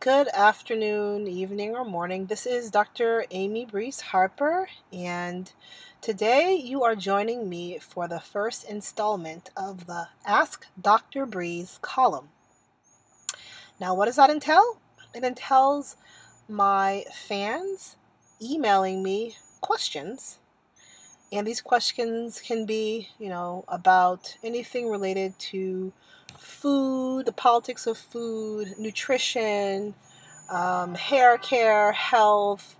Good afternoon, evening, or morning. This is Dr. Amy Brees Harper, and today you are joining me for the first installment of the Ask Dr. Brees column. Now, what does that entail? It entails my fans emailing me questions, and these questions can be, about anything related to food, the politics of food, nutrition, hair care, health,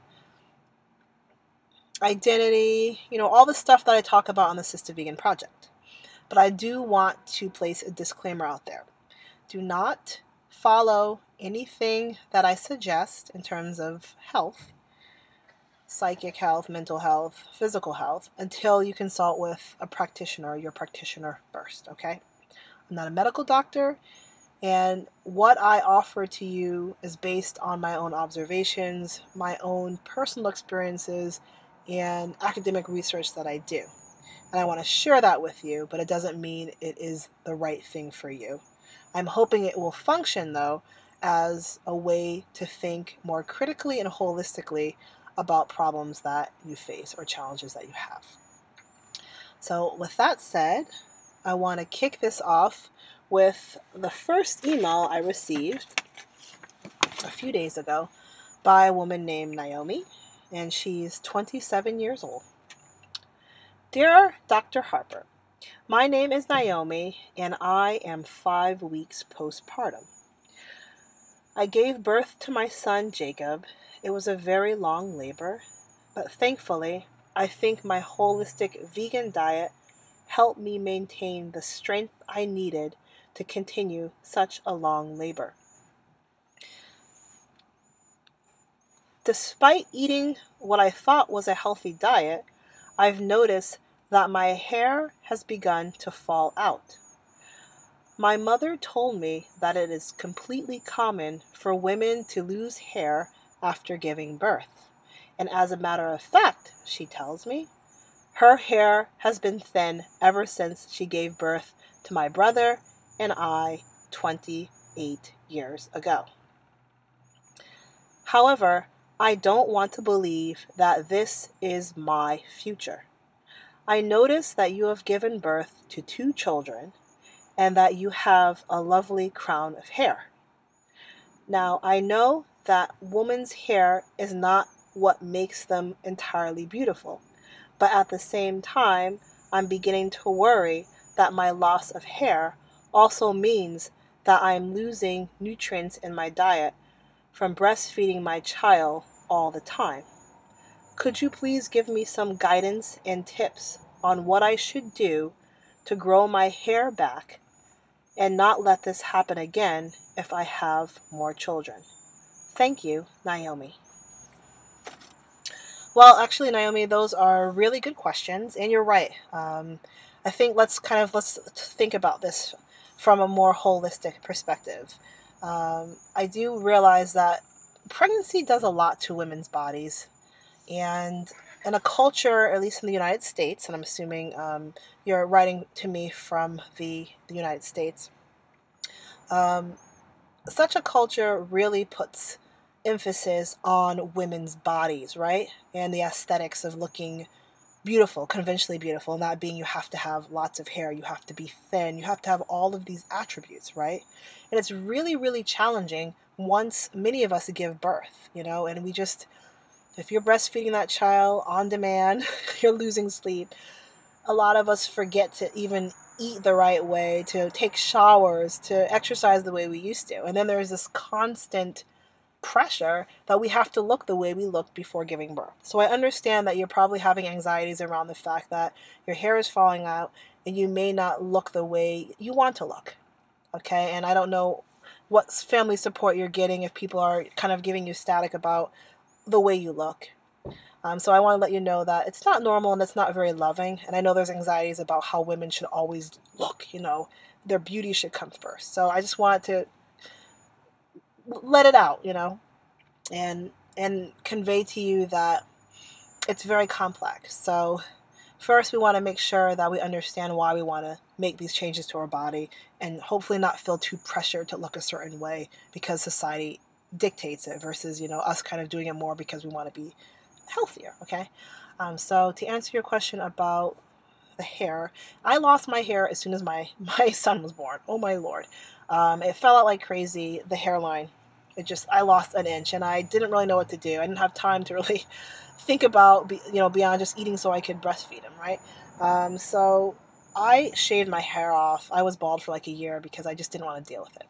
identity, all the stuff that I talk about on the Sistah Vegan Project. But I do want to place a disclaimer out there. Do not follow anything that I suggest in terms of health, psychic health, mental health, physical health, until you consult with a practitioner, your practitioner first, okay? I'm not a medical doctor, and what I offer to you is based on my own observations, my own personal experiences, and academic research that I do. And I want to share that with you, but it doesn't mean it is the right thing for you. I'm hoping it will function, though, as a way to think more critically and holistically about problems that you face or challenges that you have. So with that said, I want to kick this off with the first email I received a few days ago by a woman named Naomi, and she's 27 years old. Dear Dr. Harper, my name is Naomi, and I am 5 weeks postpartum. I gave birth to my son Jacob. It was a very long labor, but thankfully, I think my holistic vegan diet helped me maintain the strength I needed to continue such a long labor. Despite eating what I thought was a healthy diet, I've noticed that my hair has begun to fall out. My mother told me that it is completely common for women to lose hair after giving birth. And as a matter of fact, she tells me, her hair has been thin ever since she gave birth to my brother and I 28 years ago. However, I don't want to believe that this is my future. I notice that you have given birth to 2 children and that you have a lovely crown of hair. Now, I know that women's hair is not what makes them entirely beautiful, but at the same time, I'm beginning to worry that my loss of hair also means that I'm losing nutrients in my diet from breastfeeding my child all the time. Could you please give me some guidance and tips on what I should do to grow my hair back and not let this happen again if I have more children? Thank you, Naomi. Well, actually, Naomi, those are really good questions, and you're right. I think let's think about this from a more holistic perspective. I do realize that pregnancy does a lot to women's bodies, and in a culture, at least in the United States, and I'm assuming you're writing to me from the United States, such a culture really puts emphasis on women's bodies, right? And the aesthetics of looking beautiful, conventionally beautiful, not being you have to have lots of hair, you have to be thin, you have to have all of these attributes, right? And it's really, really challenging once many of us give birth, and if you're breastfeeding that child on demand, you're losing sleep. A lot of us forget to even eat the right way, to take showers, to exercise the way we used to. And then there's this constant pressure that we have to look the way we looked before giving birth. So I understand that you're probably having anxieties around the fact that your hair is falling out and you may not look the way you want to look. Okay, and I don't know what family support you're getting if people are kind of giving you static about the way you look. So I want to let you know that it's not normal and it's not very loving. And I know there's anxieties about how women should always look, their beauty should come first. So I just wanted to let it out, and convey to you that it's very complex. So first, we want to make sure that we understand why we want to make these changes to our body and hopefully not feel too pressured to look a certain way because society dictates it versus, us kind of doing it more because we want to be healthier, okay? So to answer your question about the hair, I lost my hair as soon as my son was born. Oh my Lord. It fell out like crazy, the hairline. I lost an inch, and I didn't really know what to do. I didn't have time to really think about, beyond just eating so I could breastfeed him, right? So I shaved my hair off. I was bald for like a year because I just didn't want to deal with it.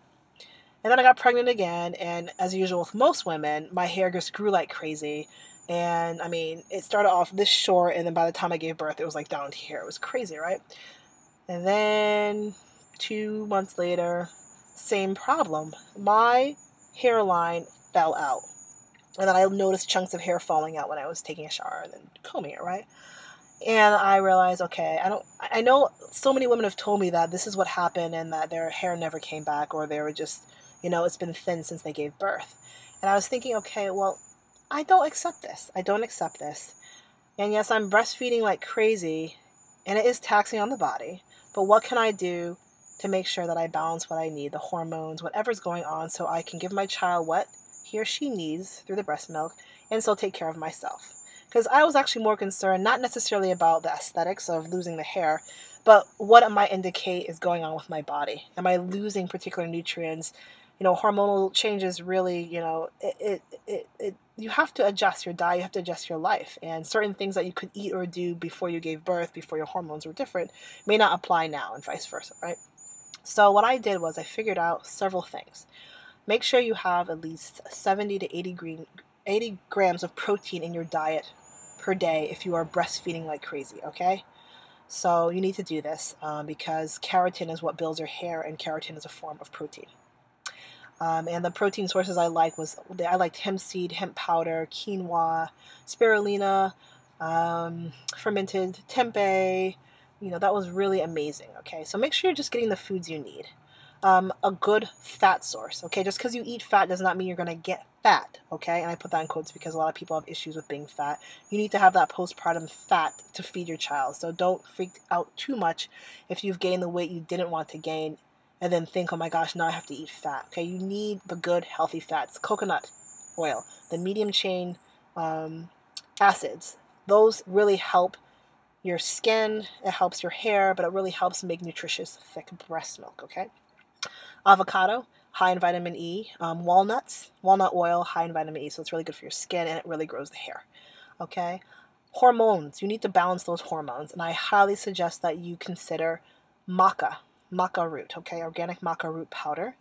And then I got pregnant again, and as usual with most women, my hair just grew like crazy. And I mean, it started off this short, and then by the time I gave birth, it was like down here. It was crazy, right? And then 2 months later, same problem. My hairline fell out. And then I noticed chunks of hair falling out when I was taking a shower and then combing it, right? And I realized, okay, I know so many women have told me that this is what happened and that their hair never came back, or they were just, it's been thin since they gave birth. And I was thinking, okay, well, I don't accept this. I don't accept this. And yes, I'm breastfeeding like crazy, and it is taxing on the body. But what can I do to make sure that I balance what I need, the hormones, whatever's going on, so I can give my child what he or she needs through the breast milk and still take care of myself? Because I was actually more concerned, not necessarily about the aesthetics of losing the hair, but what it might indicate is going on with my body. Am I losing particular nutrients? Hormonal changes really, you have to adjust your diet, you have to adjust your life. And certain things that you could eat or do before you gave birth, before your hormones were different, may not apply now, and vice versa, right? So what I did was I figured out several things. Make sure you have at least 70 to 80 grams of protein in your diet per day if you are breastfeeding like crazy, okay? So you need to do this because keratin is what builds your hair, and keratin is a form of protein. And the protein sources I liked hemp seed, hemp powder, quinoa, spirulina, fermented tempeh. That was really amazing. Okay, so make sure you're just getting the foods you need. A good fat source. Okay, just because you eat fat does not mean you're going to get fat. Okay, and I put that in quotes because a lot of people have issues with being fat. You need to have that postpartum fat to feed your child. So don't freak out too much if you've gained the weight you didn't want to gain and then think, oh my gosh, now I have to eat fat. Okay, you need the good, healthy fats. Coconut oil, the medium chain acids, those really help your skin, it helps your hair, but it really helps make nutritious, thick breast milk, okay? Avocado, high in vitamin E. Walnuts, walnut oil, high in vitamin E, so it's really good for your skin, and it really grows the hair, okay? Hormones, you need to balance those hormones, and I highly suggest that you consider maca root, okay, organic maca root powder.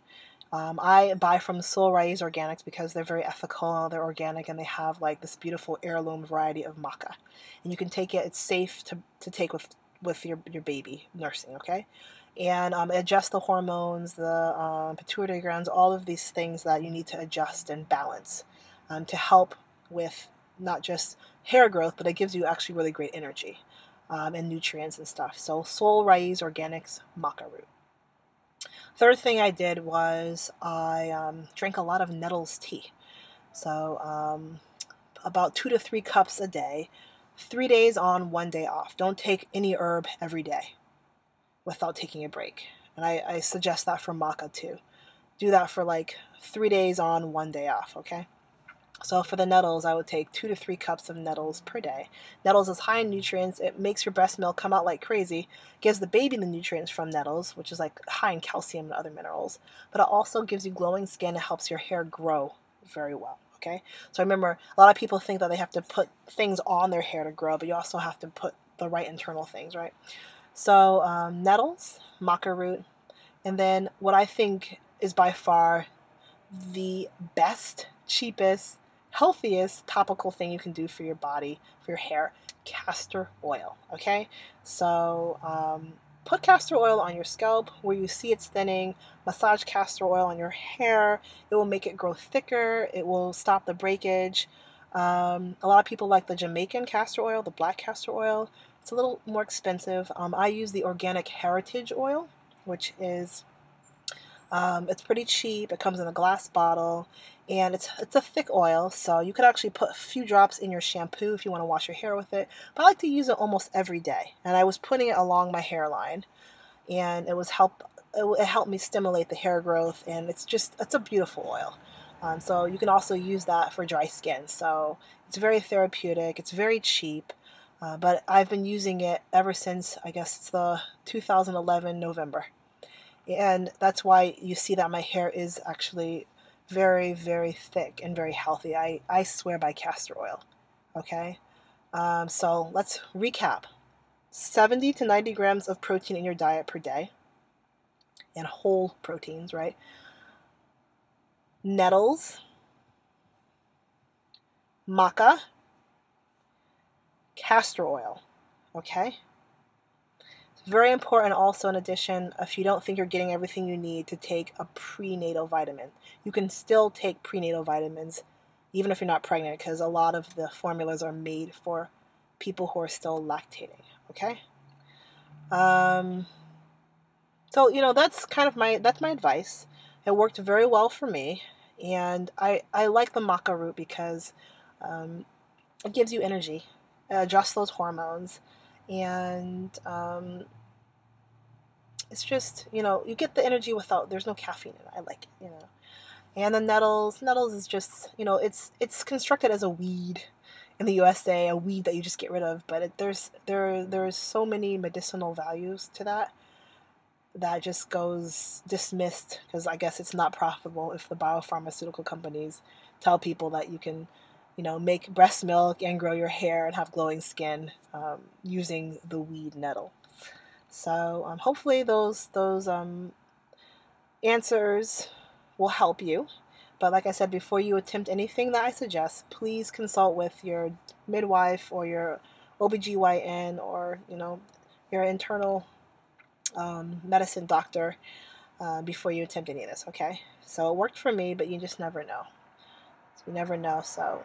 I buy from Soul Raised Organics because they're very ethical, they're organic, and they have like this beautiful heirloom variety of maca. And you can take it, it's safe to take with your baby nursing, okay? And adjust the hormones, the pituitary glands, all of these things that you need to adjust and balance to help with not just hair growth, but it gives you actually really great energy and nutrients and stuff. So Soul Raised Organics maca root. Third thing I did was I drank a lot of nettles tea. So about 2 to 3 cups a day, 3 days on, 1 day off. Don't take any herb every day without taking a break. And I suggest that for maca too. Do that for like 3 days on, 1 day off, okay? So for the nettles, I would take 2 to 3 cups of nettles per day. Nettles is high in nutrients. It makes your breast milk come out like crazy. Gives the baby the nutrients from nettles, which is like high in calcium and other minerals. But it also gives you glowing skin. It helps your hair grow very well. Okay. So remember, a lot of people think that they have to put things on their hair to grow, but you also have to put the right internal things, right? So nettles, maca root, and then what I think is by far the best, cheapest, healthiest topical thing you can do for your body, for your hair, castor oil, okay? So put castor oil on your scalp where you see it's thinning, massage castor oil on your hair. It will make it grow thicker. It will stop the breakage. A lot of people like the Jamaican castor oil, the black castor oil. It's a little more expensive. I use the organic heritage oil, which is it's pretty cheap. It comes in a glass bottle, and it's a thick oil, so you could actually put a few drops in your shampoo if you want to wash your hair with it. But I like to use it almost every day, and I was putting it along my hairline, and it helped me stimulate the hair growth, and it's a beautiful oil. So you can also use that for dry skin. So it's very therapeutic. It's very cheap. But I've been using it ever since, I guess it's the 2011 November. And that's why you see that my hair is actually very, very thick and very healthy. I swear by castor oil. Okay? So let's recap. 70 to 90 grams of protein in your diet per day. And whole proteins, right? Nettles, maca, castor oil. Okay? It's very important also, in addition, if you don't think you're getting everything you need, to take a prenatal vitamin. You can still take prenatal vitamins even if you're not pregnant, because a lot of the formulas are made for people who are still lactating. Okay? So, that's kind of my advice. It worked very well for me, and I like the maca root because it gives you energy, it adjusts those hormones, and it's just, you get the energy without, there's no caffeine in it. I like it. And the nettles is just, it's constructed as a weed in the USA, a weed that you just get rid of, but there's so many medicinal values to that just goes dismissed because I guess it's not profitable if the biopharmaceutical companies tell people that you can, make breast milk and grow your hair and have glowing skin using the weed nettle. So hopefully those answers will help you. But like I said, before you attempt anything that I suggest, please consult with your midwife or your OBGYN or, your internal medicine doctor before you attempt any of this, okay? So it worked for me, but you just never know. You never know, so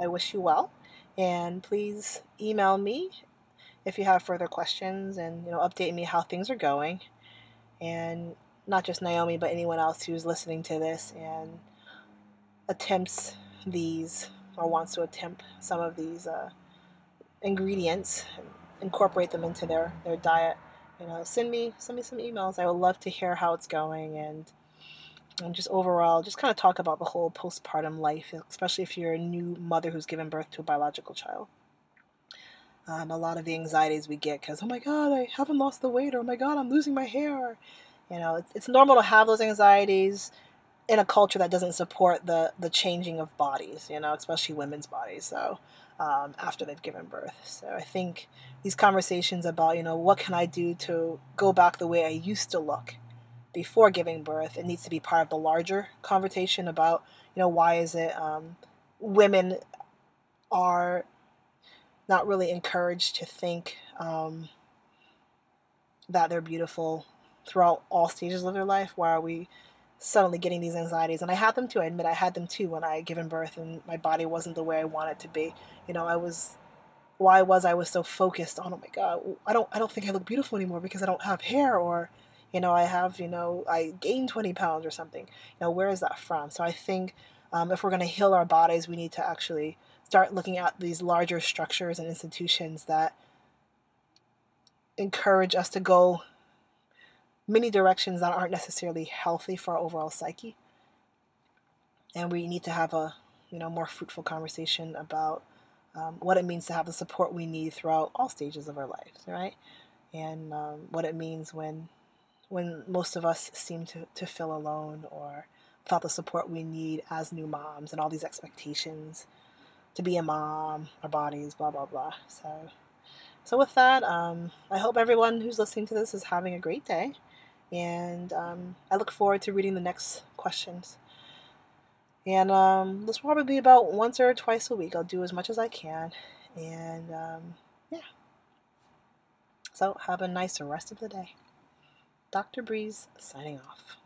I wish you well. And please email me if you have further questions and, update me how things are going. And not just Naomi, but anyone else who's listening to this and attempts these or wants to attempt some of these ingredients and incorporate them into their diet. Send me some emails. I would love to hear how it's going and just overall, just kind of talk about the whole postpartum life, especially if you're a new mother who's given birth to a biological child. A lot of the anxieties we get because, oh my God, I haven't lost the weight, or oh my God, I'm losing my hair. It's normal to have those anxieties in a culture that doesn't support the changing of bodies, especially women's bodies. So after they've given birth. So I think these conversations about, what can I do to go back the way I used to look before giving birth, it needs to be part of the larger conversation about, why is it women are not really encouraged to think that they're beautiful throughout all stages of their life. Why are we suddenly getting these anxieties? And I had them too. I admit I had them too when I given birth and my body wasn't the way I wanted it to be. I was so focused on, oh my God, I don't think I look beautiful anymore because I don't have hair, or I gained 20 pounds or something. Where is that from? So I think if we're going to heal our bodies, we need to actually start looking at these larger structures and institutions that encourage us to go many directions that aren't necessarily healthy for our overall psyche. And we need to have a more fruitful conversation about what it means to have the support we need throughout all stages of our lives, right? And what it means when most of us seem to feel alone or without the support we need as new moms and all these expectations to be a mom, our bodies, blah, blah, blah. So with that, I hope everyone who's listening to this is having a great day. And I look forward to reading the next questions. And this will probably be about once or twice a week. I'll do as much as I can. And yeah. So have a nice rest of the day. Dr. Breeze signing off.